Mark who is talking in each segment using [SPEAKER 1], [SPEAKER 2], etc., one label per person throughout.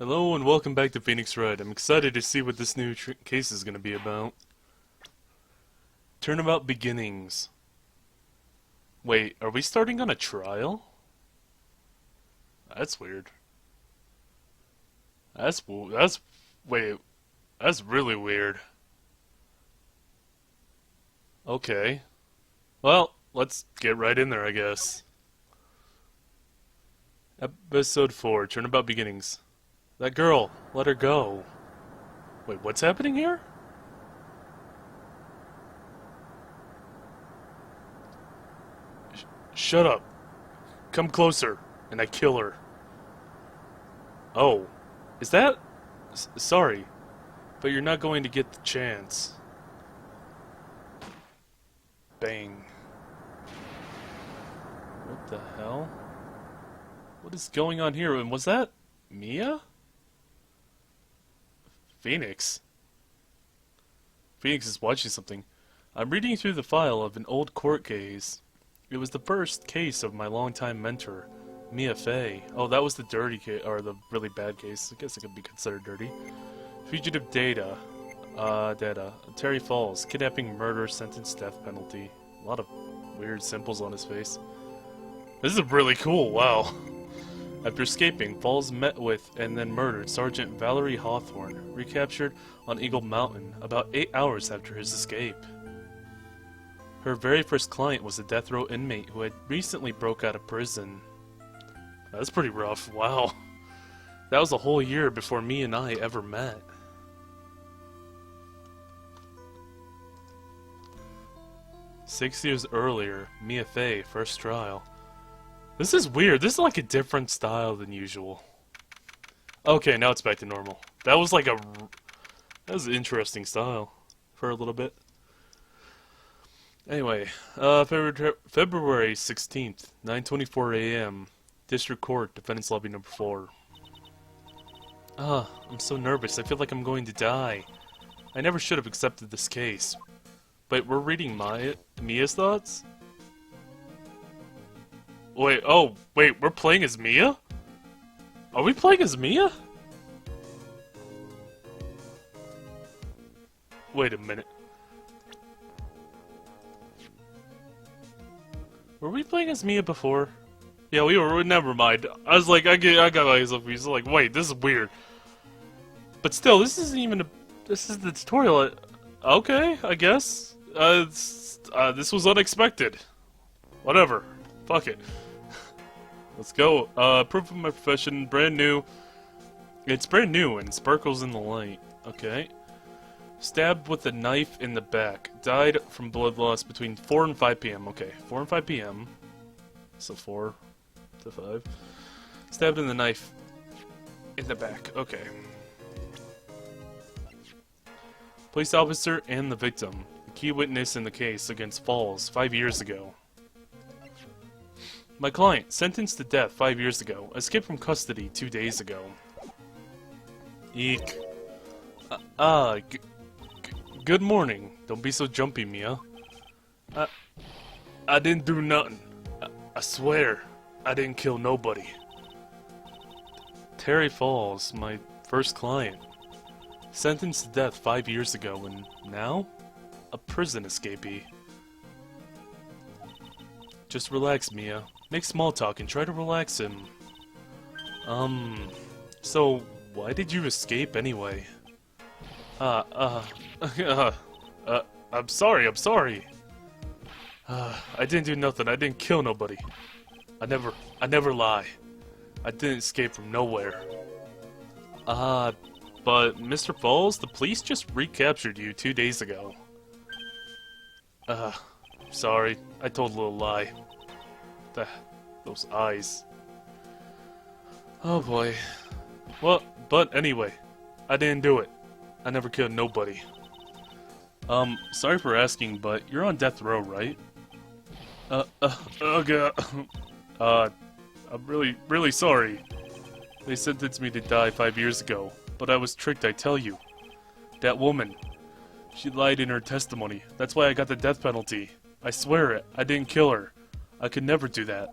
[SPEAKER 1] Hello and welcome back to Phoenix Wright. I'm excited to see what this new case is going to be about. Turnabout Beginnings. Wait, are we starting on a trial? That's weird. Wait, that's really weird. Okay. Well, let's get right in there, I guess. Episode 4, Turnabout Beginnings. That girl, let her go. Wait, what's happening here? Shut up. Come closer, and I kill her. Oh, is that... sorry, but you're not going to get the chance. Bang. What the hell? What is going on here? And was that Mia? Phoenix? Phoenix is watching something. I'm reading through the file of an old court case. It was the first case of my longtime mentor, Mia Fey. Oh, that was the dirty case, or the really bad case. I guess it could be considered dirty. Fugitive data. Terry Falls. Kidnapping, murder, sentence, death penalty. A lot of weird symbols on his face. This is really cool, wow. After escaping, Falls met with and then murdered Sergeant Valerie Hawthorne, recaptured on Eagle Mountain about 8 hours after his escape. Her very first client was a death row inmate who had recently broke out of prison. That's pretty rough, wow. That was a whole year before me and I ever met. Six years earlier, Mia Fey, first trial. This is weird. This is like a different style than usual. Okay, now it's back to normal. That was like that was an interesting style for a little bit. Anyway, February 16th, 9:24 a.m. District Court, Defendant's Lobby number 4. I'm so nervous. I feel like I'm going to die. I never should have accepted this case. But we're reading Mia's thoughts? Wait, we're playing as Mia? Are we playing as Mia? Wait a minute. Were we playing as Mia before? Yeah, we were, never mind. I was like, I got myself confused. Like, wait, this is weird. But still, this isn't even this is the tutorial. Okay, I guess. This was unexpected. Whatever. Fuck it. Let's go. Proof of my profession, brand new. It's brand new and sparkles in the light. Okay. Stabbed with a knife in the back. Died from blood loss between 4 and 5 p.m. Okay, 4 and 5 p.m. So 4 to 5. Stabbed in the knife in the back. Okay. Police officer and the victim. The key witness in the case against Falls 5 years ago. My client, sentenced to death 5 years ago, escaped from custody 2 days ago. Eek. Good morning. Don't be so jumpy, Mia. I didn't do nothing. I swear, I didn't kill nobody. Terry Falls, my first client. Sentenced to death 5 years ago, and now? A prison escapee. Just relax, Mia. Make small talk and try to relax him. So, why did you escape anyway? I'm sorry. I didn't do nothing. I didn't kill nobody. I never lie. I didn't escape from nowhere. But Mr. Falls, the police just recaptured you 2 days ago. Sorry. I told a little lie. Those eyes. Oh boy. Well, but anyway, I didn't do it. I never killed nobody. Sorry for asking, but you're on death row, right? Oh god. I'm really sorry. They sentenced me to die 5 years ago, but I was tricked, I tell you. That woman, she lied in her testimony. That's why I got the death penalty. I swear it. I didn't kill her. I could never do that.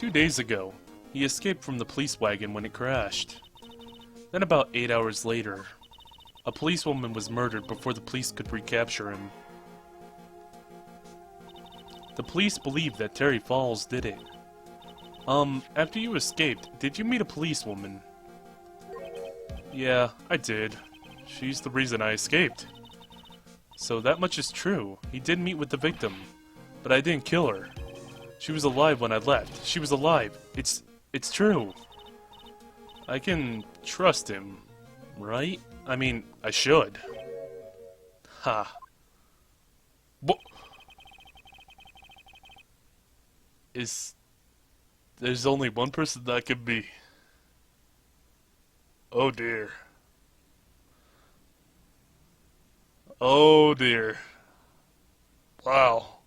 [SPEAKER 1] 2 days ago, He escaped from the police wagon when it crashed. Then about 8 hours later, a policewoman was murdered before the police could recapture him. The police believe that Terry Falls did it. After you escaped, did you meet a policewoman? Yeah, I did. She's the reason I escaped. So that much is true. He did meet with the victim, but I didn't kill her. She was alive when I left. She was alive. It's true. I can trust him, right? I mean, I should. Ha. What? There's only one person that could be. Oh dear. Oh dear. Wow.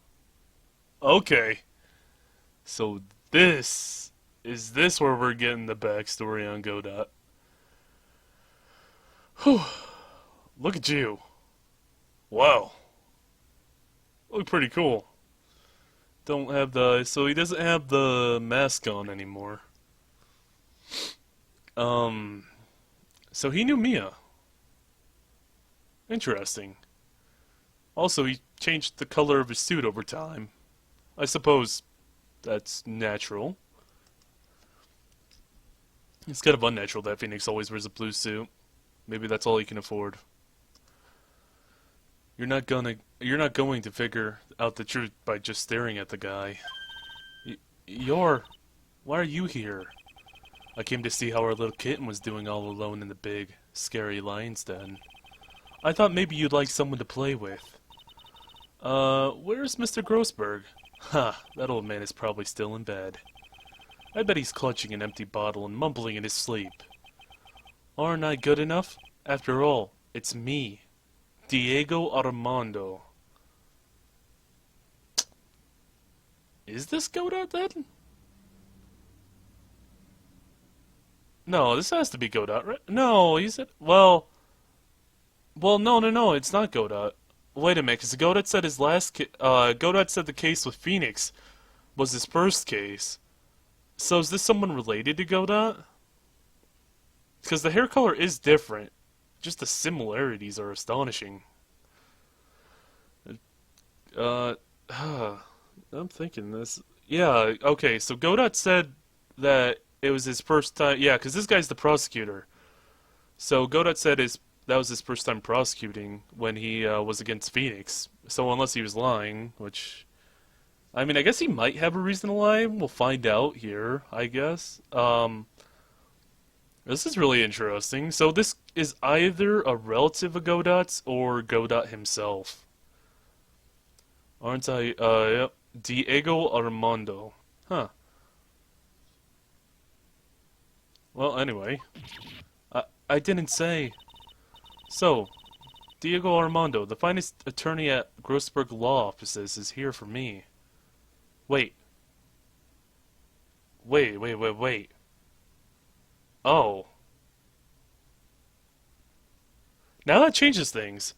[SPEAKER 1] Okay. So is this where we're getting the backstory on Godot? Whew. Look at you. Wow. Look pretty cool. So he doesn't have the mask on anymore. So he knew Mia. Interesting. Also, he changed the color of his suit over time. I suppose that's natural. It's kind of unnatural that Phoenix always wears a blue suit. Maybe that's all he can afford. You're not going to figure out the truth by just staring at the guy. Why are you here? I came to see how our little kitten was doing all alone in the big, scary lion's den. I thought maybe you'd like someone to play with. Where's Mr. Grossberg? Ha, that old man is probably still in bed. I bet he's clutching an empty bottle and mumbling in his sleep. Aren't I good enough? After all, it's me, Diego Armando. Is this Godot then? No, this has to be Godot, right? No, he said, well, no, it's not Godot. Wait a minute, because Godot said Godot said the case with Phoenix was his first case. So is this someone related to Godot? Because the hair color is different. Just the similarities are astonishing. I'm thinking this. Yeah, okay, so Godot said that it was his first time. Yeah, because this guy's the prosecutor. So Godot said that was his first time prosecuting when he was against Phoenix. So unless he was lying, which, I mean, I guess he might have a reason to lie. We'll find out here, I guess. This is really interesting. So this is either a relative of Godot's or Godot himself. Aren't I? Yep. Diego Armando. Huh. Well, anyway. I didn't say. So, Diego Armando, the finest attorney at Grossberg Law Offices, is here for me. Wait. Oh. Now that changes things.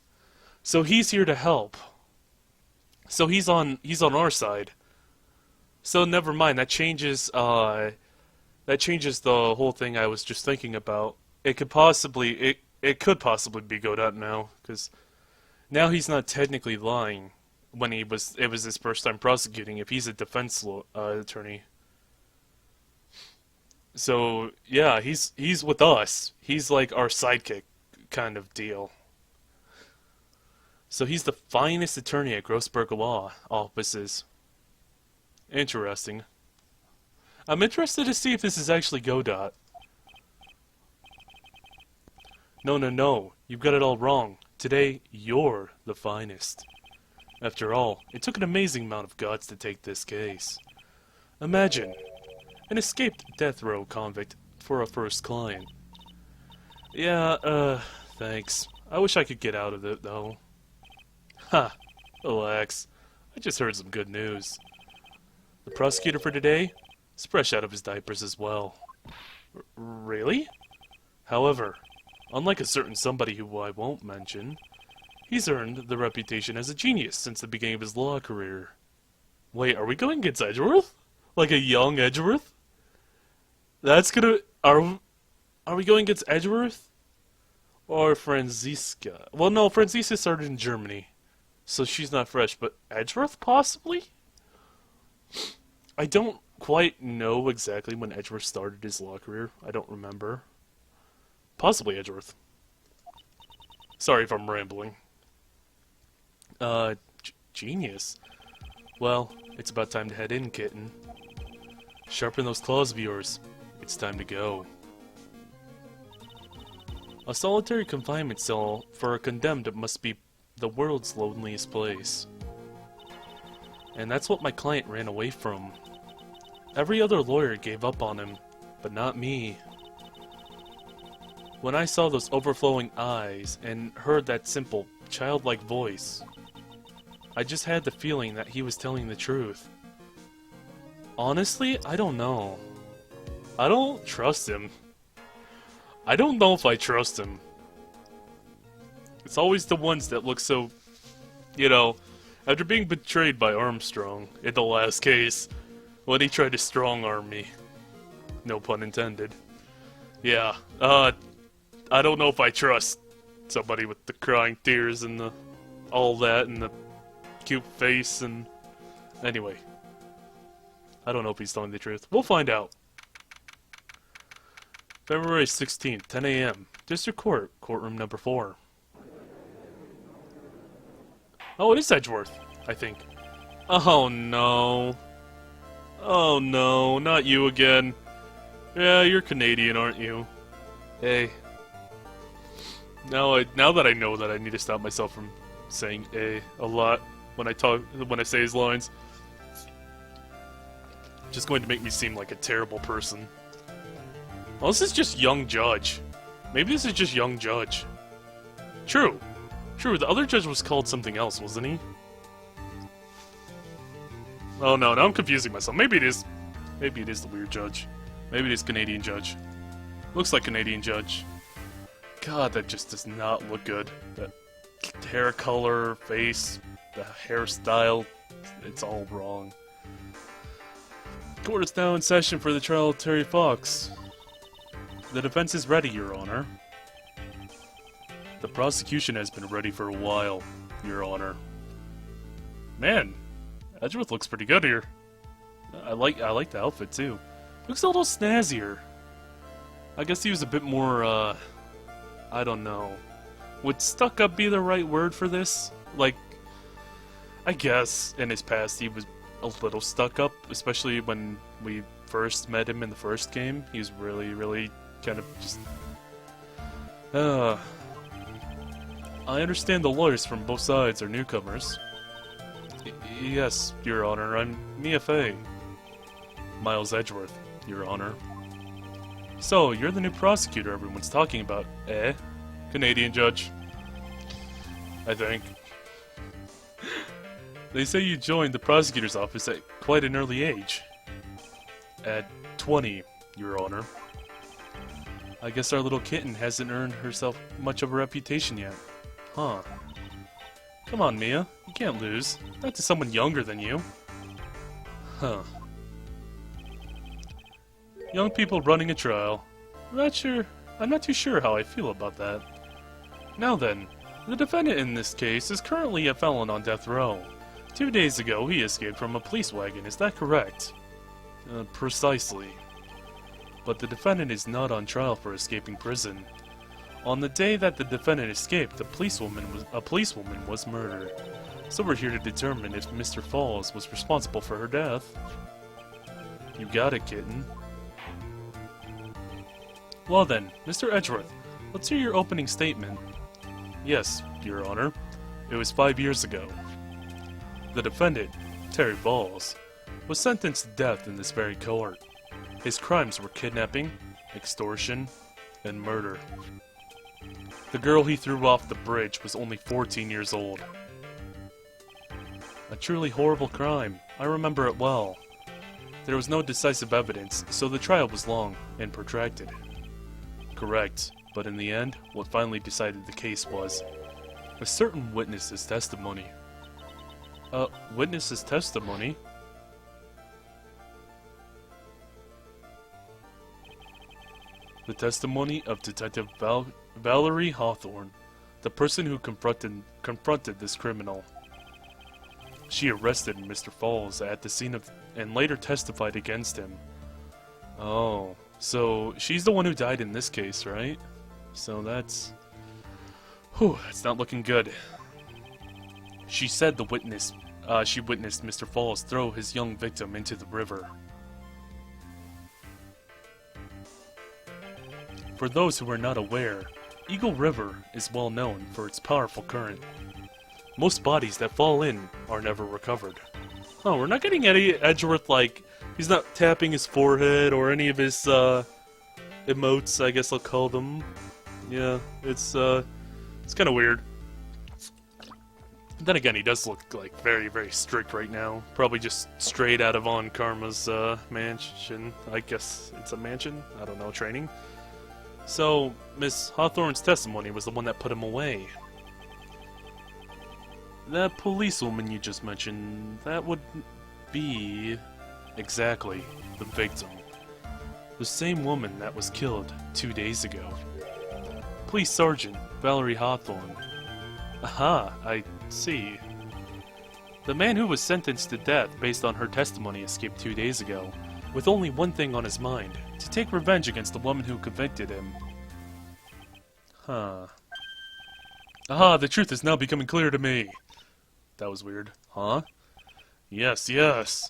[SPEAKER 1] So he's here to help. So he's on our side. So never mind, that changes the whole thing I was just thinking about. It could possibly be Godot now, because now he's not technically lying when it was his first time prosecuting if he's a defense attorney. So yeah, he's with us. He's like our sidekick kind of deal. So he's the finest attorney at Grossberg Law Offices. Interesting. I'm interested to see if this is actually Godot. No. You've got it all wrong. Today, you're the finest. After all, it took an amazing amount of guts to take this case. Imagine, an escaped death row convict for a first client. Yeah, thanks. I wish I could get out of it, though. Ha! Relax. I just heard some good news. The prosecutor for today is fresh out of his diapers as well. Really? However, unlike a certain somebody who I won't mention, he's earned the reputation as a genius since the beginning of his law career. Wait, are we going against Edgeworth? Like a young Edgeworth? That's gonna... Are we going against Edgeworth? Or Franziska? Well, no, Franziska started in Germany. So she's not fresh, but Edgeworth, possibly? I don't quite know exactly when Edgeworth started his law career. I don't remember. Possibly Edgeworth. Sorry if I'm rambling. Genius. Well, it's about time to head in, kitten. Sharpen those claws of yours. It's time to go. A solitary confinement cell for a condemned must be the world's loneliest place. And that's what my client ran away from. Every other lawyer gave up on him, but not me. When I saw those overflowing eyes and heard that simple, childlike voice, I just had the feeling that he was telling the truth. Honestly, I don't know. I don't trust him. I don't know if I trust him. It's always the ones that look so, you know, after being betrayed by Armstrong in the last case, when he tried to strong-arm me. No pun intended. Yeah, I don't know if I trust somebody with the crying tears and the all that and the cute face and... Anyway. I don't know if he's telling the truth. We'll find out. February 16th, 10 a.m. District Court, courtroom number 4. Oh, it is Edgeworth, I think. Oh no. Oh no, not you again. Yeah, you're Canadian, aren't you? Hey. Now that I know that I need to stop myself from saying a lot when I say his lines. Just going to make me seem like a terrible person. Well, this is just young judge. Maybe this is just young judge. True. True, the other judge was called something else, wasn't he? Oh no, now I'm confusing myself. Maybe it is the weird judge. Maybe it is Canadian judge. Looks like Canadian judge. God, that just does not look good. That hair color, face, the hairstyle, it's all wrong. Court is now in session for the trial of Terry Fox. The defense is ready, Your Honor. The prosecution has been ready for a while, Your Honor. Man, Edgeworth looks pretty good here. I like the outfit too. Looks a little snazzier. I guess he was a bit more, I don't know. Would stuck up be the right word for this? Like, I guess in his past he was a little stuck up, especially when we first met him in the first game. He was really kind of just... I understand the lawyers from both sides are newcomers. Yes, Your Honor, I'm Mia Fey. Miles Edgeworth, Your Honor. So, you're the new prosecutor everyone's talking about, eh? Canadian judge. I think. They say you joined the prosecutor's office at quite an early age. At 20, Your Honor. I guess our little kitten hasn't earned herself much of a reputation yet. Huh. Come on, Mia. You can't lose. Not to someone younger than you. Huh. Young people running a trial. I'm not too sure how I feel about that. Now then, the defendant in this case is currently a felon on death row. 2 days ago, he escaped from a police wagon, is that correct? Precisely. But the defendant is not on trial for escaping prison. On the day that the defendant escaped, a policewoman was murdered. So we're here to determine if Mr. Falls was responsible for her death. You got it, kitten. Well then, Mr. Edgeworth, let's hear your opening statement. Yes, Your Honor. It was 5 years ago. The defendant, Terry Falls, was sentenced to death in this very court. His crimes were kidnapping, extortion, and murder. The girl he threw off the bridge was only 14 years old. A truly horrible crime. I remember it well. There was no decisive evidence, so the trial was long and protracted. Correct, but in the end, what finally decided the case was a certain witness's testimony. Witness's testimony? The testimony of Detective Valerie Hawthorne, the person who confronted this criminal. She arrested Mr. Falls at the scene of and later testified against him. Oh, so she's the one who died in this case, right? So that's... Whew, that's not looking good. She said she witnessed Mr. Falls throw his young victim into the river. For those who are not aware, Eagle River is well known for its powerful current. Most bodies that fall in are never recovered. Oh, we're not getting Eddie Edgeworth, like, he's not tapping his forehead or any of his, emotes, I guess I'll call them. Yeah, it's kind of weird. Then again, he does look, like, very, very strict right now. Probably just straight out of On Karma's, mansion. I guess it's a mansion? I don't know, training? So, Miss Hawthorne's testimony was the one that put him away. That policewoman you just mentioned, that would be... exactly, the victim. The same woman that was killed 2 days ago. Police Sergeant Valerie Hawthorne. Aha, I see. The man who was sentenced to death based on her testimony escaped 2 days ago, with only one thing on his mind, to take revenge against the woman who convicted him. Huh. Aha, the truth is now becoming clear to me. That was weird. Huh? Yes, yes.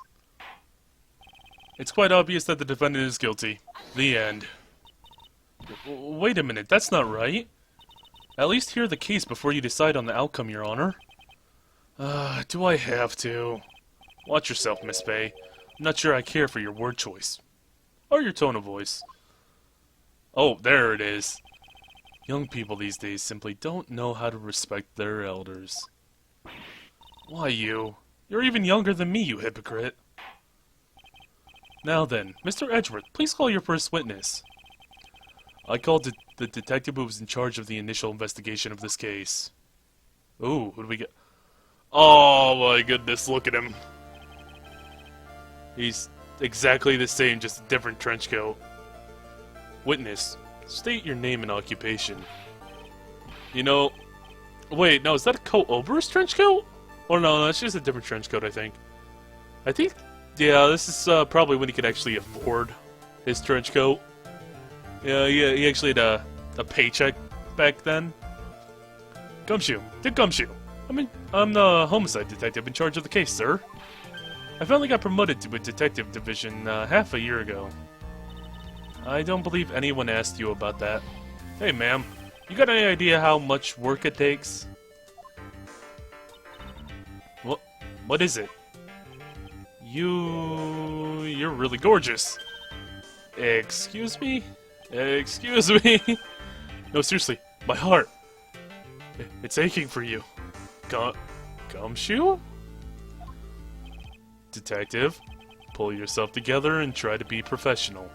[SPEAKER 1] It's quite obvious that the defendant is guilty. The end. Wait a minute, that's not right. At least hear the case before you decide on the outcome, Your Honor. Do I have to? Watch yourself, Miss Bay. I'm not sure I care for your word choice. Or your tone of voice. Oh, there it is. Young people these days simply don't know how to respect their elders. Why you? You're even younger than me, you hypocrite. Now then, Mr. Edgeworth, please call your first witness. I called the detective who was in charge of the initial investigation of this case. Ooh, who do we get? Oh my goodness, look at him. He's exactly the same, just a different trench coat. Witness, state your name and occupation. You know... Wait, no, is that a coat over his trench coat? Or no, that's just a different trench coat, I think. Yeah, this is probably when he could actually afford his trench coat. Yeah, he actually had a paycheck back then. Gumshoe, Dick Gumshoe. I'm the homicide detective in charge of the case, sir. I finally got promoted to a detective division half a year ago. I don't believe anyone asked you about that. Hey, ma'am, you got any idea how much work it takes? What is it? You're really gorgeous. Excuse me? Excuse me? No, seriously, my heart. It's aching for you. Gumshoe? Detective, pull yourself together and try to be professional.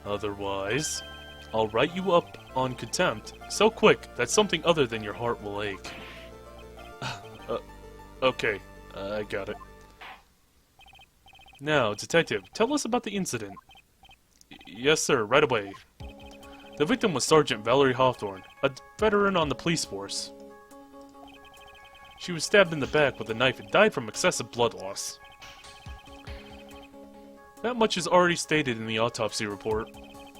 [SPEAKER 1] Otherwise, I'll write you up on contempt so quick that something other than your heart will ache. Okay, I got it. Now, Detective, tell us about the incident. Yes, sir, right away. The victim was Sergeant Valerie Hawthorne, a veteran on the police force. She was stabbed in the back with a knife and died from excessive blood loss. That much is already stated in the autopsy report.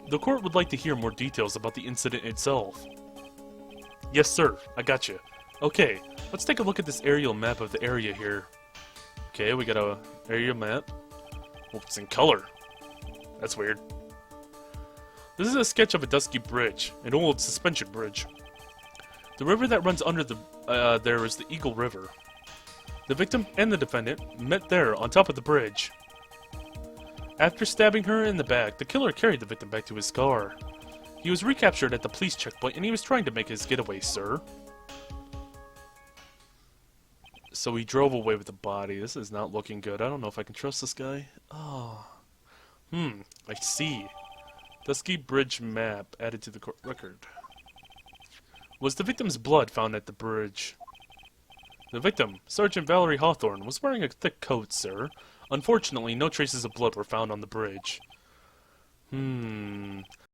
[SPEAKER 1] The court would like to hear more details about the incident itself. Yes, sir, I got you. Okay, let's take a look at this aerial map of the area here. Okay, we got a aerial map. Oh, it's in color. That's weird. This is a sketch of a dusky bridge, an old suspension bridge. The river that runs under there is the Eagle River. The victim and the defendant met there on top of the bridge. After stabbing her in the back, the killer carried the victim back to his car. He was recaptured at the police checkpoint and he was trying to make his getaway, sir. So he drove away with the body. This is not looking good. I don't know if I can trust this guy. Oh. I see. Dusky Bridge map added to the court record. Was the victim's blood found at the bridge? The victim, Sergeant Valerie Hawthorne, was wearing a thick coat, sir. Unfortunately, no traces of blood were found on the bridge.